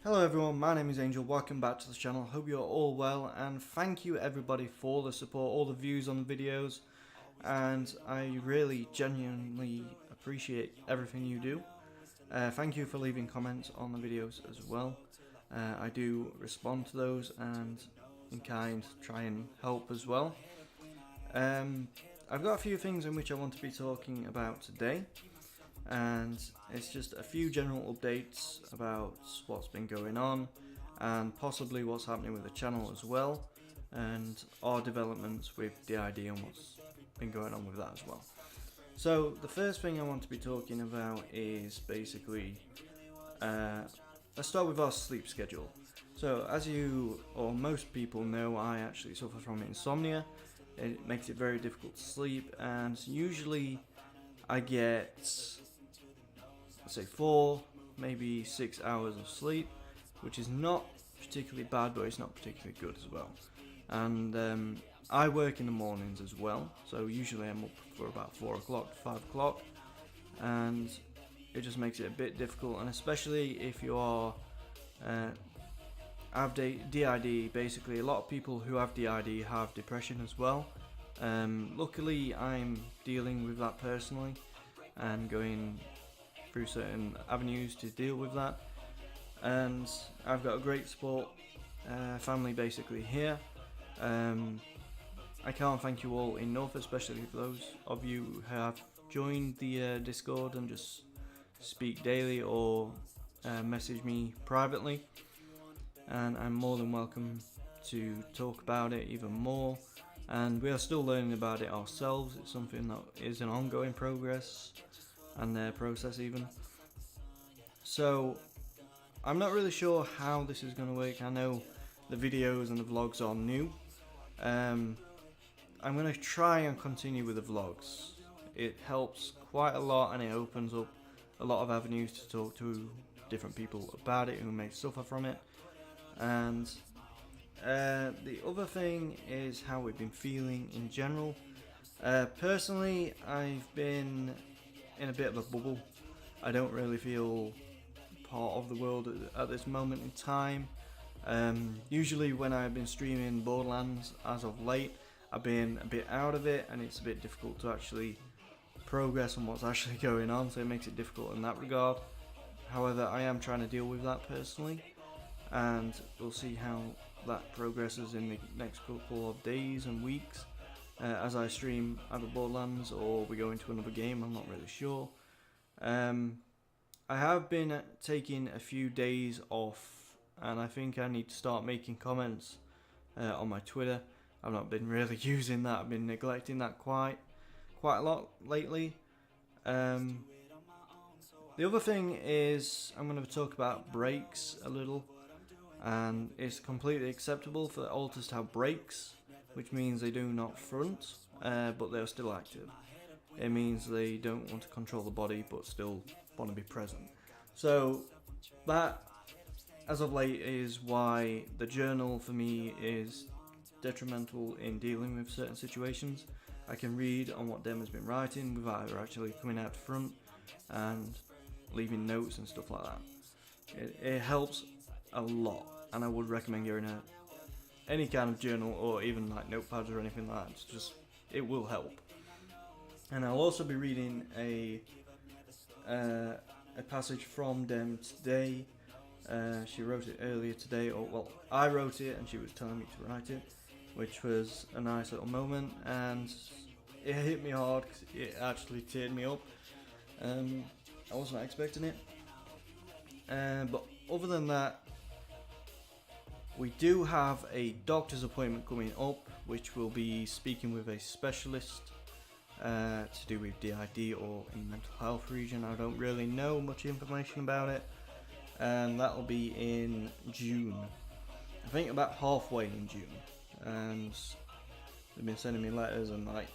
Hello everyone, my name is Angel, welcome back to the channel, hope you're all well, and thank you everybody for the support, all the views on the videos, and I really genuinely appreciate everything you do. Thank you for leaving comments on the videos as well. I do respond to those and in kind try and help as well. I've got a few things in which I want to be talking about today, and it's just a few general updates about what's been going on and possibly what's happening with the channel as well, and our developments with DID and what's been going on with that as well. So the first thing I want to be talking about is basically let's start with our sleep schedule. So as you or most people know, I actually suffer from insomnia. It makes it very difficult to sleep, and usually I get, let's say, 4, maybe 6 hours of sleep, which is not particularly bad, but it's not particularly good as well. And I work in the mornings as well, so usually I'm up for about 4 o'clock to 5 o'clock, and it just makes it a bit difficult, and especially if you are have DID. Basically, a lot of people who have DID have depression as well. Luckily, I'm dealing with that personally and going through certain avenues to deal with that, and I've got a great support family basically here. I can't thank you all enough, especially for those of you who have joined the Discord and just speak daily or message me privately, and I'm more than welcome to talk about it even more, and we are still learning about it ourselves. It's something that is an ongoing progress and process even. So I'm not really sure how this is going to work. I know the videos and the vlogs are new. I'm going to try and continue with the vlogs. It helps quite a lot, and it opens up a lot of avenues to talk to different people about it who may suffer from it. And the other thing is how we've been feeling in general. Personally, I've been in a bit of a bubble. I don't really feel part of the world at this moment in time. Usually when I've been streaming Borderlands as of late, I've been a bit out of it, and it's a bit difficult to actually progress on what's actually going on, so it makes it difficult in that regard. However, I am trying to deal with that personally, and we'll see how that progresses in the next couple of days and weeks as I stream either Borderlands or we go into another game. I'm not really sure. I have been taking a few days off, and I think I need to start making comments on my Twitter. I've not been really using that. I've been neglecting that quite a lot lately. The other thing is I'm going to talk about breaks a little, and it's completely acceptable for alters to have breaks, which means they do not front, but they're still active. It means they don't want to control the body but still want to be present. So that, as of late, is why the journal for me is detrimental in dealing with certain situations. I can read on what Dem has been writing without her actually coming out front and leaving notes and stuff like that. It helps a lot, and I would recommend getting any kind of journal or even like notepads or anything like that. It will help. And I'll also be reading a passage from Dem today. She wrote it earlier today, or well, I wrote it and she was telling me to write it, which was a nice little moment, and it hit me hard because it actually teared me up. I wasn't expecting it, but other than that, we do have a doctor's appointment coming up, which will be speaking with a specialist to do with DID or in mental health region. I don't really know much information about it, and that will be in June. I think about halfway in June, and they've been sending me letters and like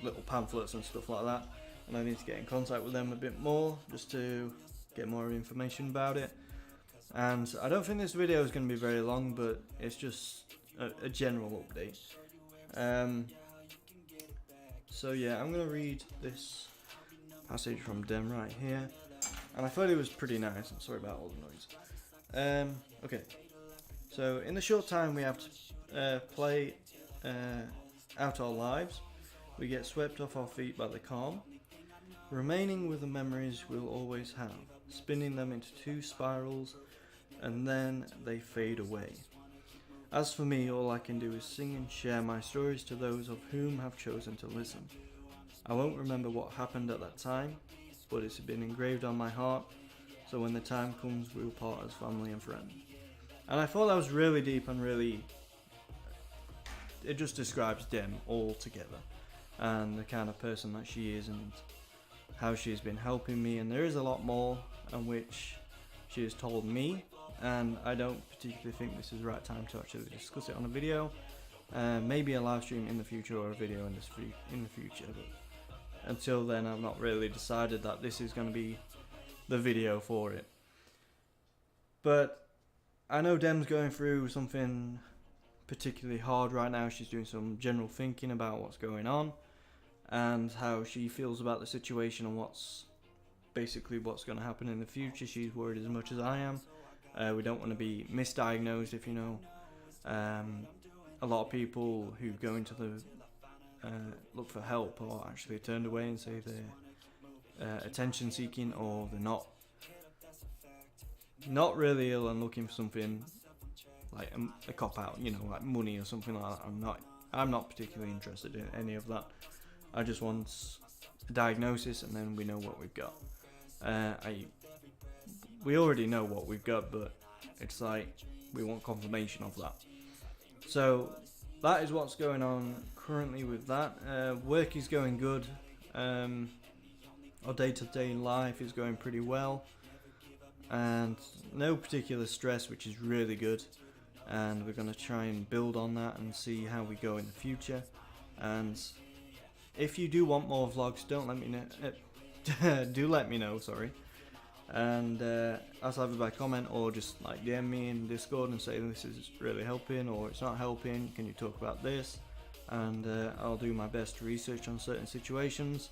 little pamphlets and stuff like that, and I need to get in contact with them a bit more just to get more information about it. And I don't think this video is going to be very long, but it's just a general update. So yeah, I'm going to read this passage from Dem right here, and I thought it was pretty nice. I'm sorry about all the noise. Okay. So in the short time we have to play out our lives, we get swept off our feet by the calm, remaining with the memories we'll always have, spinning them into two spirals, and then they fade away. As for me, all I can do is sing and share my stories to those of whom have chosen to listen. I won't remember what happened at that time, but it's been engraved on my heart, so when the time comes we'll part as family and friends. And I thought that was really deep and really, it just describes Dem all together, and the kind of person that she is and how she's been helping me. And there is a lot more in which she has told me, and I don't particularly think this is the right time to actually discuss it on a video. Maybe a live stream in the future or a video in the future, but until then I've not really decided that this is going to be the video for it. But I know Dem's going through something particularly hard right now. She's doing some general thinking about what's going on and how she feels about the situation and what's going to happen in the future. She's worried as much as I am. We don't want to be misdiagnosed, if you know. A lot of people who go into the look for help are actually turned away and say they're attention seeking, or they're not really ill and looking for something like a cop out, you know, like money or something like that. I'm not particularly interested in any of that. I just want a diagnosis and then we know what we've got. We already know what we've got, but it's like we want confirmation of that. So that is what's going on currently with that. Work is going good. Our day-to-day life is going pretty well, and no particular stress, which is really good. And we're going to try and build on that and see how we go in the future. And if you do want more vlogs, don't let me know. Do let me know, sorry. And ask either by comment or just like DM me in Discord and say this is really helping or it's not helping. Can you talk about this? And I'll do my best to research on certain situations.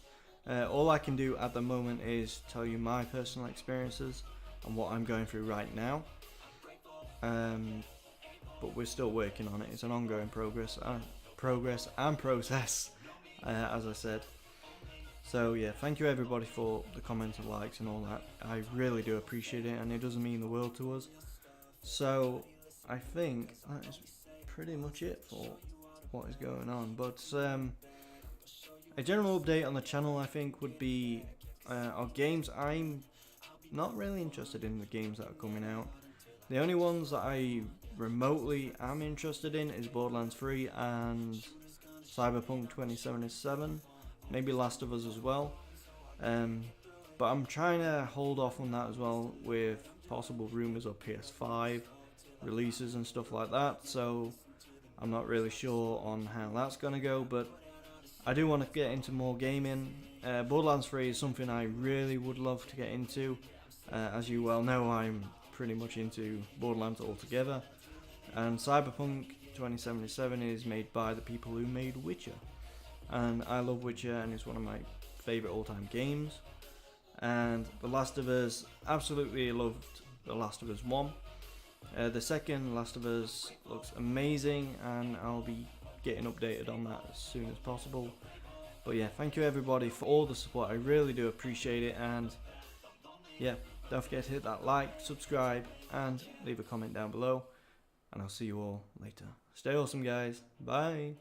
All I can do at the moment is tell you my personal experiences and what I'm going through right now. But we're still working on it. It's an ongoing progress and process, as I said. So yeah, thank you everybody for the comments and likes and all that. I really do appreciate it, and it does mean the world to us. So I think that is pretty much it for what is going on. But a general update on the channel, I think, would be our games. I'm not really interested in the games that are coming out. The only ones that I remotely am interested in is Borderlands 3 and Cyberpunk 2077. Maybe Last of Us as well. But I'm trying to hold off on that as well with possible rumours of PS5 releases and stuff like that. So I'm not really sure on how that's going to go, but I do want to get into more gaming. Borderlands 3 is something I really would love to get into. As you well know, I'm pretty much into Borderlands altogether. And Cyberpunk 2077 is made by the people who made Witcher. And I love Witcher, and it's one of my favourite all-time games. And The Last of Us, absolutely loved The Last of Us 1. The second Last of Us looks amazing, and I'll be getting updated on that as soon as possible. But yeah, thank you everybody for all the support. I really do appreciate it. And yeah, don't forget to hit that like, subscribe, and leave a comment down below. And I'll see you all later. Stay awesome, guys. Bye.